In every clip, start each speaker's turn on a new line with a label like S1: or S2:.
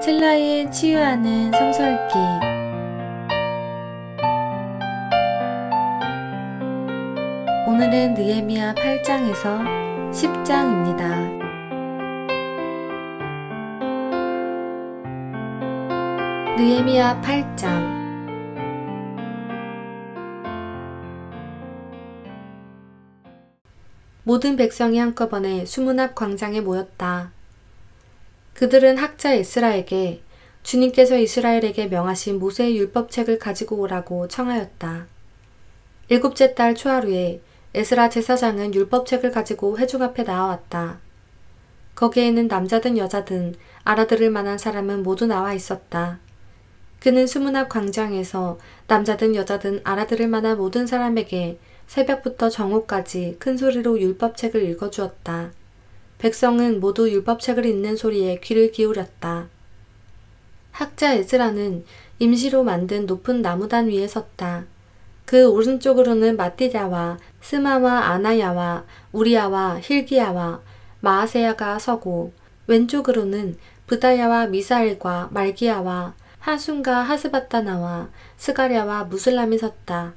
S1: 슬라이에 치유하는 성서 읽기. 오늘은 느헤미야 8장에서 10장입니다. 느헤미야 8장. 모든 백성이 한꺼번에 수문 앞 광장에 모였다. 그들은 학자 에스라에게 주님께서 이스라엘에게 명하신 모세의 율법책을 가지고 오라고 청하였다. 7째 달 초하루에 에스라 제사장은 율법책을 가지고 회중 앞에 나와왔다. 거기에는 남자든 여자든 알아들을 만한 사람은 모두 나와 있었다. 그는 수문 앞 광장에서 남자든 여자든 알아들을 만한 모든 사람에게 새벽부터 정오까지 큰 소리로 율법책을 읽어주었다. 백성은 모두 율법책을 읽는 소리에 귀를 기울였다. 학자 에스라는 임시로 만든 높은 나무단 위에 섰다. 그 오른쪽으로는 마띠랴와 스마와 아나야와 우리야와 힐기야와 마아세야가 서고 왼쪽으로는 브다야와 미사엘과 말기야와 하순과 하스바타나와 스가랴와 무슬람이 섰다.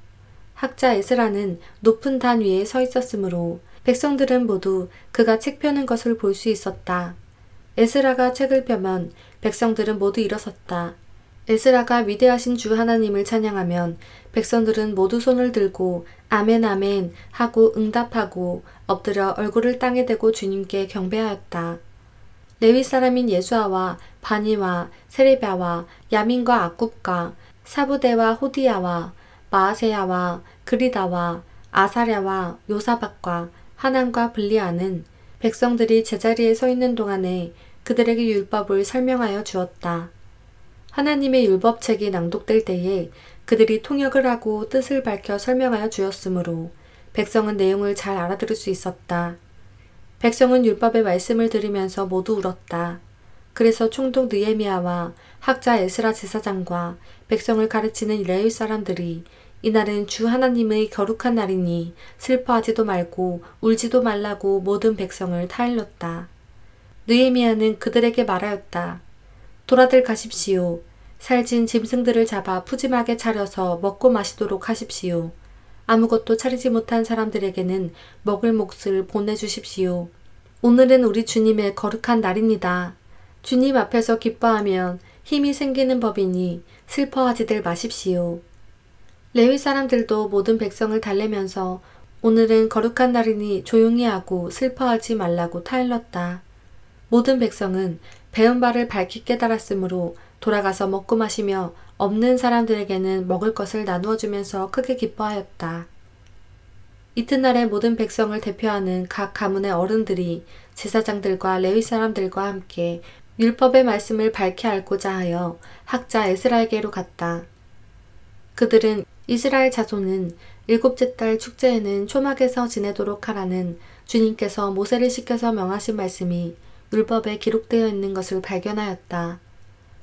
S1: 학자 에스라는 높은 단 위에 서 있었으므로 백성들은 모두 그가 책 펴는 것을 볼 수 있었다. 에스라가 책을 펴면 백성들은 모두 일어섰다. 에스라가 위대하신 주 하나님을 찬양하면 백성들은 모두 손을 들고 아멘 아멘 하고 응답하고 엎드려 얼굴을 땅에 대고 주님께 경배하였다. 레위 사람인 예수아와 바니와 세레비아와 야민과 악굽과 사부대와 호디야와 마아세야와 그리다와 아사랴와 요사박과 하난과 블리아는 백성들이 제자리에 서 있는 동안에 그들에게 율법을 설명하여 주었다. 하나님의 율법책이 낭독될 때에 그들이 통역을 하고 뜻을 밝혀 설명하여 주었으므로 백성은 내용을 잘 알아들을 수 있었다. 백성은 율법의 말씀을 들으면서 모두 울었다. 그래서 총독 느헤미야와 학자 에스라 제사장과 백성을 가르치는 레위 사람들이 이날은 주 하나님의 거룩한 날이니 슬퍼하지도 말고 울지도 말라고 모든 백성을 타일렀다. 느헤미야는 그들에게 말하였다. 돌아들 가십시오. 살진 짐승들을 잡아 푸짐하게 차려서 먹고 마시도록 하십시오. 아무것도 차리지 못한 사람들에게는 먹을 몫을 보내주십시오. 오늘은 우리 주님의 거룩한 날입니다. 주님 앞에서 기뻐하면 힘이 생기는 법이니 슬퍼하지들 마십시오. 레위 사람들도 모든 백성을 달래면서 오늘은 거룩한 날이니 조용히 하고 슬퍼하지 말라고 타일렀다. 모든 백성은 배운 바를 밝히 깨달았으므로 돌아가서 먹고 마시며 없는 사람들에게는 먹을 것을 나누어 주면서 크게 기뻐하였다. 이튿날에 모든 백성을 대표하는 각 가문의 어른들이 제사장들과 레위 사람들과 함께 율법의 말씀을 밝히 알고자 하여 학자 에스라에게로 갔다. 그들은 이스라엘 자손은 7째 달 축제에는 초막에서 지내도록 하라는 주님께서 모세를 시켜서 명하신 말씀이 율법에 기록되어 있는 것을 발견하였다.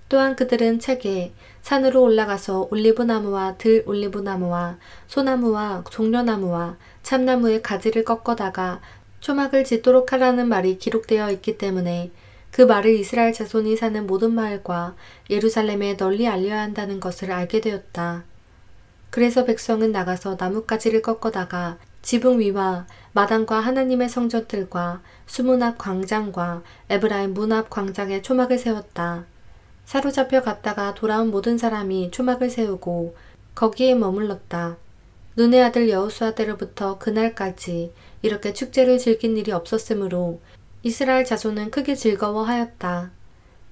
S1: 또한 그들은 책에 산으로 올라가서 올리브나무와 들 올리브나무와 소나무와 종려나무와 참나무의 가지를 꺾어다가 초막을 짓도록 하라는 말이 기록되어 있기 때문에 그 말을 이스라엘 자손이 사는 모든 마을과 예루살렘에 널리 알려야 한다는 것을 알게 되었다. 그래서 백성은 나가서 나뭇가지를 꺾어다가 지붕 위와 마당과 하나님의 성전들과 수문 앞 광장과 에브라임 문 앞 광장에 초막을 세웠다. 사로잡혀 갔다가 돌아온 모든 사람이 초막을 세우고 거기에 머물렀다. 눈의 아들 여호수아 때로부터 그날까지 이렇게 축제를 즐긴 일이 없었으므로 이스라엘 자손은 크게 즐거워하였다.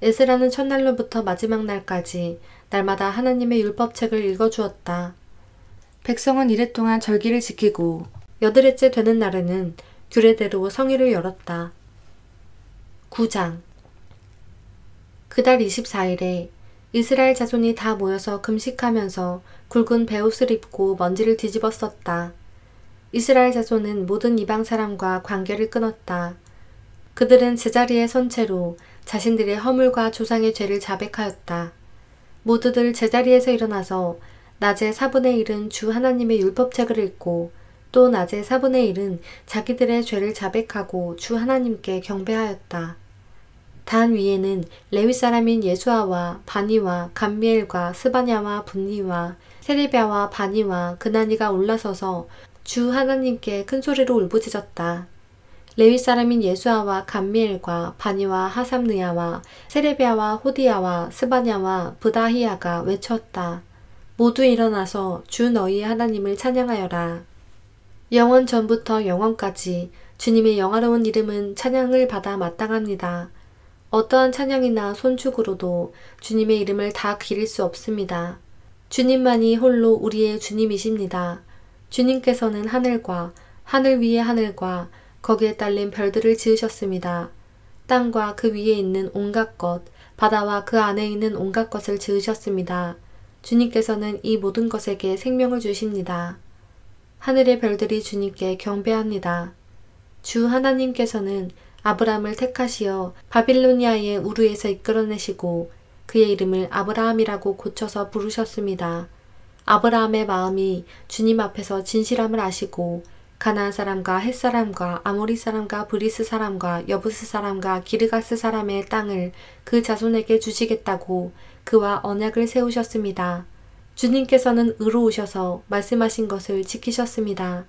S1: 에스라는 첫날로부터 마지막 날까지 날마다 하나님의 율법책을 읽어주었다. 백성은 이랫동안 절기를 지키고 8일째 되는 날에는 규례대로 성회를 열었다. 9장. 그달 24일에 이스라엘 자손이 다 모여서 금식하면서 굵은 베옷을 입고 먼지를 뒤집어 썼다. 이스라엘 자손은 모든 이방 사람과 관계를 끊었다. 그들은 제자리에 선 채로 자신들의 허물과 조상의 죄를 자백하였다. 모두들 제자리에서 일어나서 낮에 4분의 1은 주 하나님의 율법책을 읽고 또 낮에 4분의 1은 자기들의 죄를 자백하고 주 하나님께 경배하였다. 단 위에는 레위 사람인 예수아와 바니와 감미엘과 스바냐와 분니와 세레비아와 바니와 그나니가 올라서서 주 하나님께 큰 소리로 울부짖었다. 레위 사람인 예수아와 감미엘과 바니와 하삼느야와 세레비아와 호디야와 스바냐와 브다히야가 외쳤다. 모두 일어나서 주 너희의 하나님을 찬양하여라. 영원 전부터 영원까지 주님의 영화로운 이름은 찬양을 받아 마땅합니다. 어떠한 찬양이나 손축으로도 주님의 이름을 다 기릴 수 없습니다. 주님만이 홀로 우리의 주님이십니다. 주님께서는 하늘과 하늘 위의 하늘과 거기에 딸린 별들을 지으셨습니다. 땅과 그 위에 있는 온갖 것, 바다와 그 안에 있는 온갖 것을 지으셨습니다. 주님께서는 이 모든 것에게 생명을 주십니다. 하늘의 별들이 주님께 경배합니다. 주 하나님께서는 아브라함을 택하시어 바빌로니아의 우르에서 이끌어내시고 그의 이름을 아브라함이라고 고쳐서 부르셨습니다. 아브라함의 마음이 주님 앞에서 진실함을 아시고 가나안 사람과 헷 사람과 아모리 사람과 브리스 사람과 여부스 사람과 기르가스 사람의 땅을 그 자손에게 주시겠다고 그와 언약을 세우셨습니다. 주님께서는 의로우셔서 말씀하신 것을 지키셨습니다.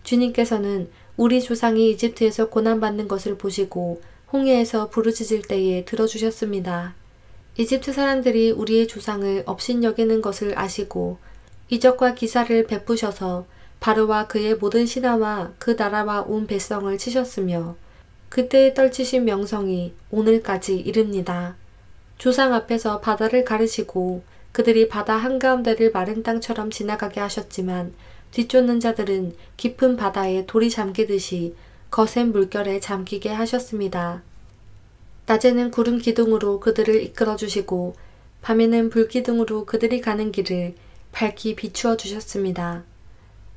S1: 주님께서는 우리 조상이 이집트에서 고난받는 것을 보시고 홍해에서 부르짖을 때에 들어주셨습니다. 이집트 사람들이 우리의 조상을 업신여기는 것을 아시고 이적과 기사를 베푸셔서 바로와 그의 모든 신하와 그 나라와 온 백성을 치셨으며 그때에 떨치신 명성이 오늘까지 이릅니다. 조상 앞에서 바다를 가르시고 그들이 바다 한가운데를 마른 땅처럼 지나가게 하셨지만 뒤쫓는 자들은 깊은 바다에 돌이 잠기듯이 거센 물결에 잠기게 하셨습니다. 낮에는 구름 기둥으로 그들을 이끌어 주시고 밤에는 불 기둥으로 그들이 가는 길을 밝히 비추어 주셨습니다.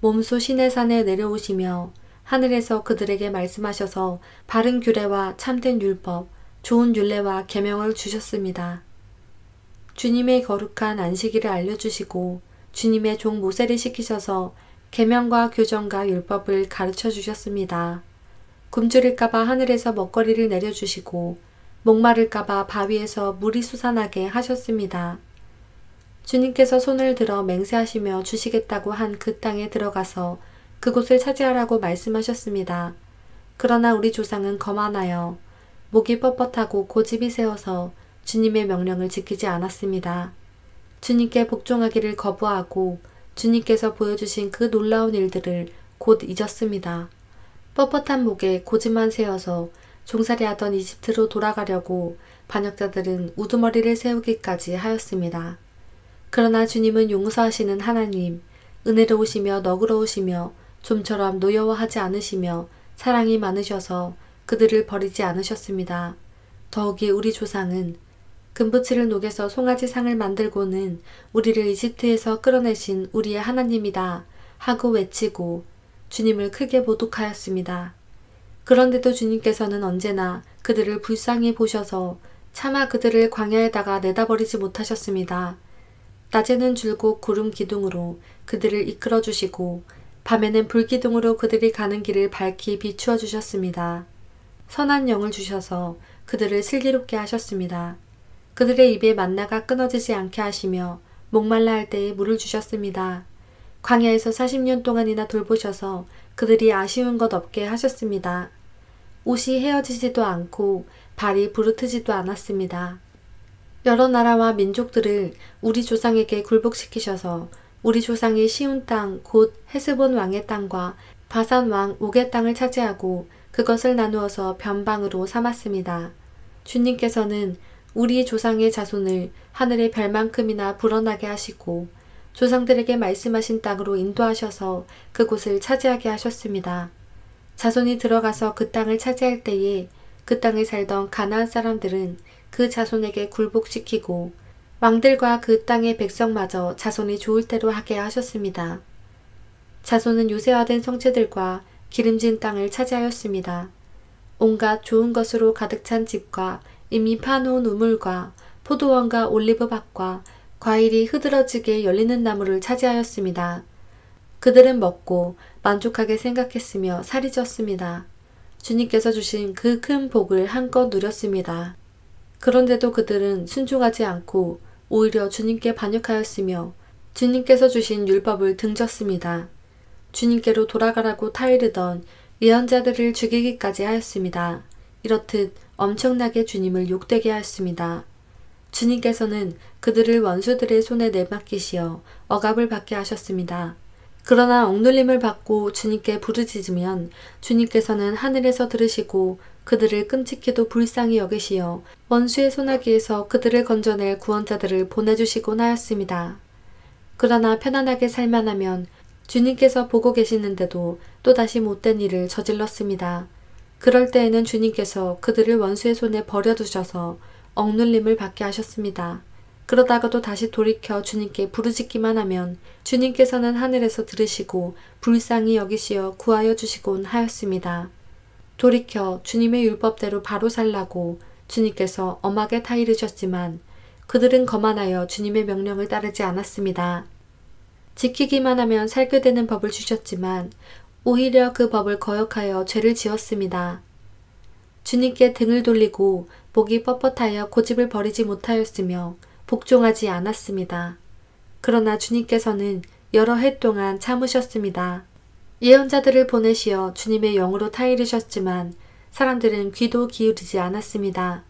S1: 몸소 시내산에 내려오시며 하늘에서 그들에게 말씀하셔서 바른 규례와 참된 율법, 좋은 율례와 계명을 주셨습니다. 주님의 거룩한 안식일을 알려주시고 주님의 종 모세를 시키셔서 계명과 규정과 율법을 가르쳐 주셨습니다. 굶주릴까봐 하늘에서 먹거리를 내려주시고 목마를까봐 바위에서 물이 솟아나게 하셨습니다. 주님께서 손을 들어 맹세하시며 주시겠다고 한 그 땅에 들어가서 그곳을 차지하라고 말씀하셨습니다. 그러나 우리 조상은 거만하여 목이 뻣뻣하고 고집이 세어서 주님의 명령을 지키지 않았습니다. 주님께 복종하기를 거부하고 주님께서 보여주신 그 놀라운 일들을 곧 잊었습니다. 뻣뻣한 목에 고집만 세어서 종살이하던 이집트로 돌아가려고 반역자들은 우두머리를 세우기까지 하였습니다. 그러나 주님은 용서하시는 하나님, 은혜로우시며 너그러우시며 좀처럼 노여워하지 않으시며 사랑이 많으셔서 그들을 버리지 않으셨습니다. 더욱이 우리 조상은 금붙이를 녹여서 송아지 상을 만들고는 우리를 이집트에서 끌어내신 우리의 하나님이다 하고 외치고 주님을 크게 모독하였습니다. 그런데도 주님께서는 언제나 그들을 불쌍히 보셔서 차마 그들을 광야에다가 내다버리지 못하셨습니다. 낮에는 줄곧 구름 기둥으로 그들을 이끌어 주시고 밤에는 불 기둥으로 그들이 가는 길을 밝히 비추어 주셨습니다. 선한 영을 주셔서 그들을 슬기롭게 하셨습니다. 그들의 입에 만나가 끊어지지 않게 하시며 목말라 할 때에 물을 주셨습니다. 광야에서 40년 동안이나 돌보셔서 그들이 아쉬운 것 없게 하셨습니다. 옷이 헤어지지도 않고 발이 부르트지도 않았습니다. 여러 나라와 민족들을 우리 조상에게 굴복시키셔서 우리 조상이 시온 땅 곧 헤스본 왕의 땅과 바산 왕 옥의 땅을 차지하고 그것을 나누어서 변방으로 삼았습니다. 주님께서는 우리 조상의 자손을 하늘의 별만큼이나 불어나게 하시고 조상들에게 말씀하신 땅으로 인도하셔서 그곳을 차지하게 하셨습니다. 자손이 들어가서 그 땅을 차지할 때에 그 땅에 살던 가나안 사람들은 그 자손에게 굴복시키고 왕들과 그 땅의 백성마저 자손이 좋을 대로 하게 하셨습니다. 자손은 요새화된 성체들과 기름진 땅을 차지하였습니다. 온갖 좋은 것으로 가득 찬 집과 이미 파놓은 우물과 포도원과 올리브밭과 과일이 흐드러지게 열리는 나무를 차지하였습니다. 그들은 먹고 만족하게 생각했으며 살이 쪘습니다. 주님께서 주신 그 큰 복을 한껏 누렸습니다. 그런데도 그들은 순종하지 않고 오히려 주님께 반역하였으며 주님께서 주신 율법을 등졌습니다. 주님께로 돌아가라고 타이르던 예언자들을 죽이기까지 하였습니다. 이렇듯 엄청나게 주님을 욕되게 하였습니다. 주님께서는 그들을 원수들의 손에 내맡기시어 억압을 받게 하셨습니다. 그러나 억눌림을 받고 주님께 부르짖으면 주님께서는 하늘에서 들으시고 그들을 끔찍히도 불쌍히 여기시어 원수의 손아귀에서 그들을 건져낼 구원자들을 보내주시곤 하였습니다. 그러나 편안하게 살만 하면 주님께서 보고 계시는데도 또다시 못된 일을 저질렀습니다. 그럴 때에는 주님께서 그들을 원수의 손에 버려두셔서 억눌림을 받게 하셨습니다. 그러다가도 다시 돌이켜 주님께 부르짖기만 하면 주님께서는 하늘에서 들으시고 불쌍히 여기시어 구하여 주시곤 하였습니다. 돌이켜 주님의 율법대로 바로 살라고 주님께서 엄하게 타이르셨지만 그들은 거만하여 주님의 명령을 따르지 않았습니다. 지키기만 하면 살게 되는 법을 주셨지만 오히려 그 법을 거역하여 죄를 지었습니다. 주님께 등을 돌리고 목이 뻣뻣하여 고집을 버리지 못하였으며 복종하지 않았습니다. 그러나 주님께서는 여러 해 동안 참으셨습니다. 예언자들을 보내시어 주님의 영으로 타이르셨지만 사람들은 귀도 기울이지 않았습니다.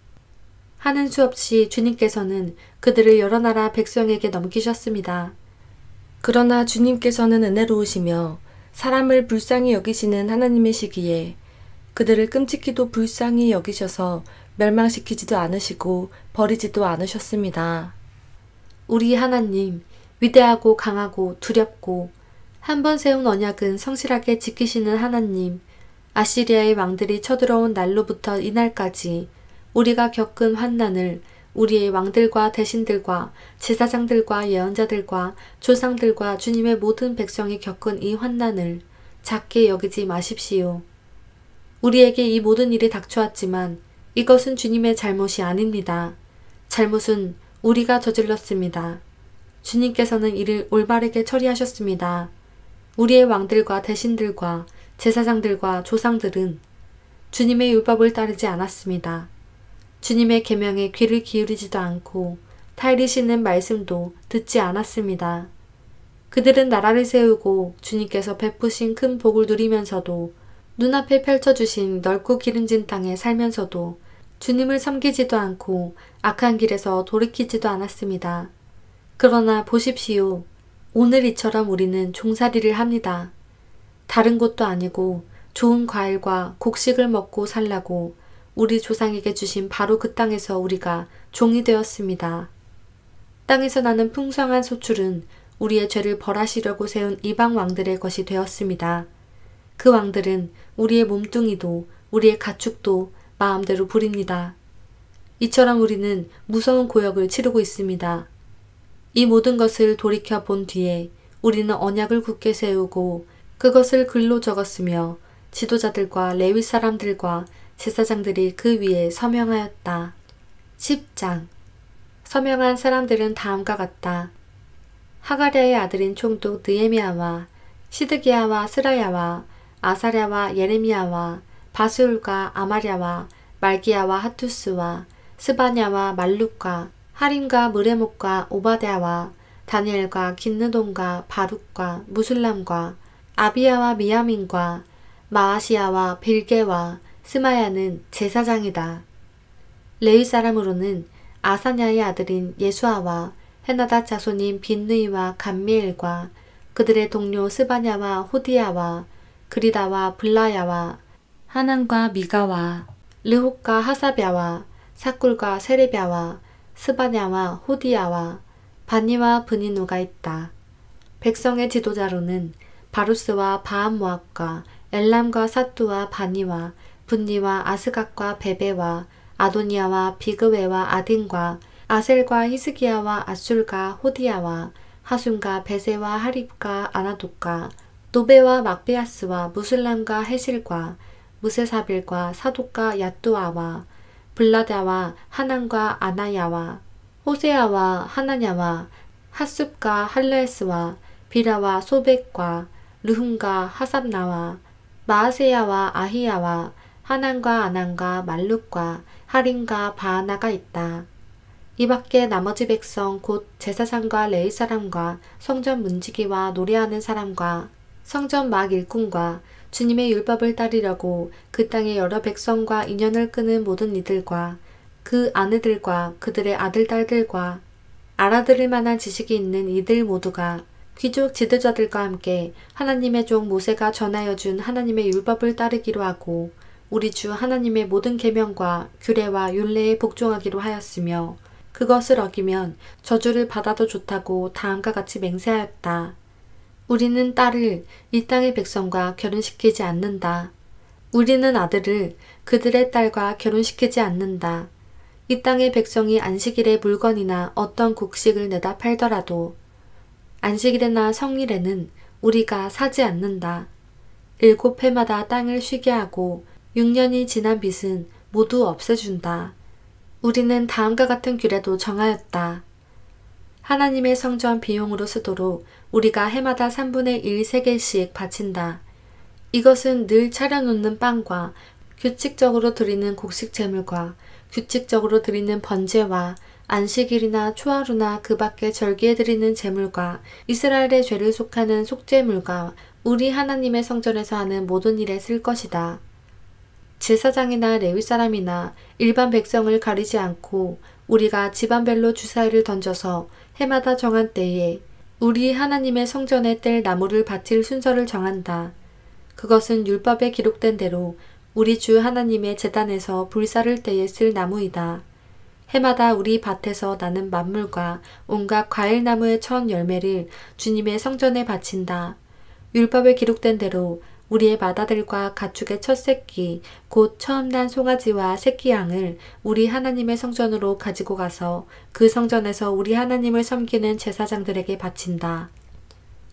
S1: 하는 수 없이 주님께서는 그들을 여러 나라 백성에게 넘기셨습니다. 그러나 주님께서는 은혜로우시며 사람을 불쌍히 여기시는 하나님이시기에 그들을 끔찍히도 불쌍히 여기셔서 멸망시키지도 않으시고 버리지도 않으셨습니다. 우리 하나님, 위대하고 강하고 두렵고 한 번 세운 언약은 성실하게 지키시는 하나님, 아시리아의 왕들이 쳐들어온 날로부터 이날까지 우리가 겪은 환난을 우리의 왕들과 대신들과 제사장들과 예언자들과 조상들과 주님의 모든 백성이 겪은 이 환난을 작게 여기지 마십시오. 우리에게 이 모든 일이 닥쳐왔지만 이것은 주님의 잘못이 아닙니다. 잘못은 우리가 저질렀습니다. 주님께서는 이를 올바르게 처리하셨습니다. 우리의 왕들과 대신들과 제사장들과 조상들은 주님의 율법을 따르지 않았습니다. 주님의 계명에 귀를 기울이지도 않고 타이르시는 말씀도 듣지 않았습니다. 그들은 나라를 세우고 주님께서 베푸신 큰 복을 누리면서도 눈앞에 펼쳐주신 넓고 기름진 땅에 살면서도 주님을 섬기지도 않고 악한 길에서 돌이키지도 않았습니다. 그러나 보십시오. 오늘 이처럼 우리는 종살이를 합니다. 다른 곳도 아니고 좋은 과일과 곡식을 먹고 살라고 우리 조상에게 주신 바로 그 땅에서 우리가 종이 되었습니다. 땅에서 나는 풍성한 소출은 우리의 죄를 벌하시려고 세운 이방 왕들의 것이 되었습니다. 그 왕들은 우리의 몸뚱이도 우리의 가축도 마음대로 부립니다. 이처럼 우리는 무서운 고역을 치르고 있습니다. 이 모든 것을 돌이켜 본 뒤에 우리는 언약을 굳게 세우고 그것을 글로 적었으며 지도자들과 레위 사람들과 제사장들이 그 위에 서명하였다. 10장. 서명한 사람들은 다음과 같다. 하가랴의 아들인 총독 느헤미야와 시드기야와 스라야와 아사랴와 예레미야와 바스울과 아마랴와 말기야와 하투스와 스바냐와 말룩과 하림과 무레목과 오바댜와 다니엘과 긴느돈과 바룩과 무술람과 아비야와 미야민과 마아시야와 빌게와 스마야는 제사장이다. 레위 사람으로는 아사냐의 아들인 예수아와 헤나다 자손인 빈느이와 감미엘과 그들의 동료 스바냐와 호디야와 그리다와 블라야와 하난과 미가와 르홉과 하사랴와 사꿀과 세레랴와 스바냐와 호디야와 바니와 브니누가 있다. 백성의 지도자로는 바루스와 바암모압과 엘람과 사뚜와 바니와 분니와 아스갓과 베베와 아도니아와 비그웨와 아딘과 아셀과 히스기야와 아술과 호디야와 하순과 베세와 하립과 아나독과 노베와 막베아스와 무슬람과 헤실과 무세사빌과 사독과 야뚜아와 블라다와 하난과 아나야와 호세아와 하나냐와 핫숲과 할레스와 비라와 소백과 르훔과 하삽나와 마아세야와 아히야와 하난과 아난과 말룻과 하림과 바하나가 있다. 이 밖에 나머지 백성 곧 제사장과 레위 사람과 성전 문지기와 노래하는 사람과 성전 막 일꾼과 주님의 율법을 따르려고 그 땅의 여러 백성과 인연을 끄는 모든 이들과 그 아내들과 그들의 아들 딸들과 알아들을 만한 지식이 있는 이들 모두가 귀족 지도자들과 함께 하나님의 종 모세가 전하여 준 하나님의 율법을 따르기로 하고 우리 주 하나님의 모든 계명과 규례와 율례에 복종하기로 하였으며 그것을 어기면 저주를 받아도 좋다고 다음과 같이 맹세하였다. 우리는 딸을 이 땅의 백성과 결혼시키지 않는다. 우리는 아들을 그들의 딸과 결혼시키지 않는다. 이 땅의 백성이 안식일에 물건이나 어떤 곡식을 내다 팔더라도 안식일이나 성일에는 우리가 사지 않는다. 7회마다 땅을 쉬게 하고 6년이 지난 빚은 모두 없애준다. 우리는 다음과 같은 규례도 정하였다. 하나님의 성전 비용으로 쓰도록 우리가 해마다 3분의 1 세겔씩 바친다. 이것은 늘 차려놓는 빵과 규칙적으로 드리는 곡식 제물과 규칙적으로 드리는 번제와 안식일이나 초하루나 그 밖에 절기에 드리는 제물과 이스라엘의 죄를 속하는 속제물과 우리 하나님의 성전에서 하는 모든 일에 쓸 것이다. 제사장이나 레위 사람이나 일반 백성을 가리지 않고 우리가 집안별로 주사위를 던져서 해마다 정한 때에 우리 하나님의 성전에 뗄 나무를 바칠 순서를 정한다. 그것은 율법에 기록된 대로 우리 주 하나님의 제단에서 불사를 때에 쓸 나무이다. 해마다 우리 밭에서 나는 만물과 온갖 과일나무의 첫 열매를 주님의 성전에 바친다. 율법에 기록된 대로 우리의 맏아들과 가축의 첫 새끼 곧 처음 난 송아지와 새끼 양을 우리 하나님의 성전으로 가지고 가서 그 성전에서 우리 하나님을 섬기는 제사장들에게 바친다.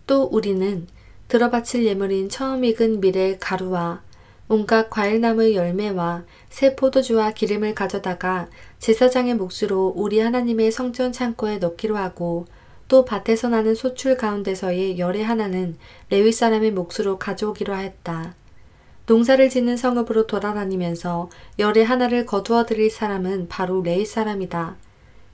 S1: 또 우리는 들어바칠 예물인 처음 익은 밀의 가루와 온갖 과일나무의 열매와 새 포도주와 기름을 가져다가 제사장의 몫으로 우리 하나님의 성전 창고에 넣기로 하고 또 밭에서 나는 소출 가운데서의 열의 하나는 레위 사람의 몫으로 가져오기로 하였다. 농사를 짓는 성읍으로 돌아다니면서 열의 하나를 거두어 드릴 사람은 바로 레위 사람이다.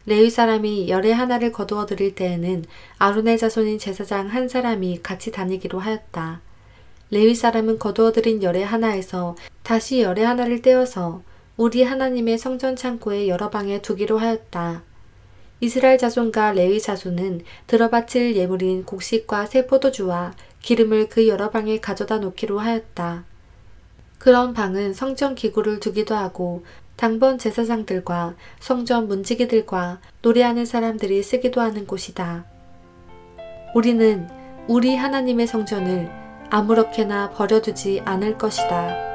S1: 레위 사람이 열의 하나를 거두어 드릴 때에는 아론의 자손인 제사장 한 사람이 같이 다니기로 하였다. 레위 사람은 거두어 드린 열의 하나에서 다시 열의 하나를 떼어서 우리 하나님의 성전 창고의 여러 방에 두기로 하였다. 이스라엘 자손과 레위 자손은 들어바칠 예물인 곡식과 새 포도주와 기름을 그 여러 방에 가져다 놓기로 하였다. 그런 방은 성전 기구를 두기도 하고 당번 제사장들과 성전 문지기들과 노래하는 사람들이 쓰기도 하는 곳이다. 우리는 우리 하나님의 성전을 아무렇게나 버려두지 않을 것이다.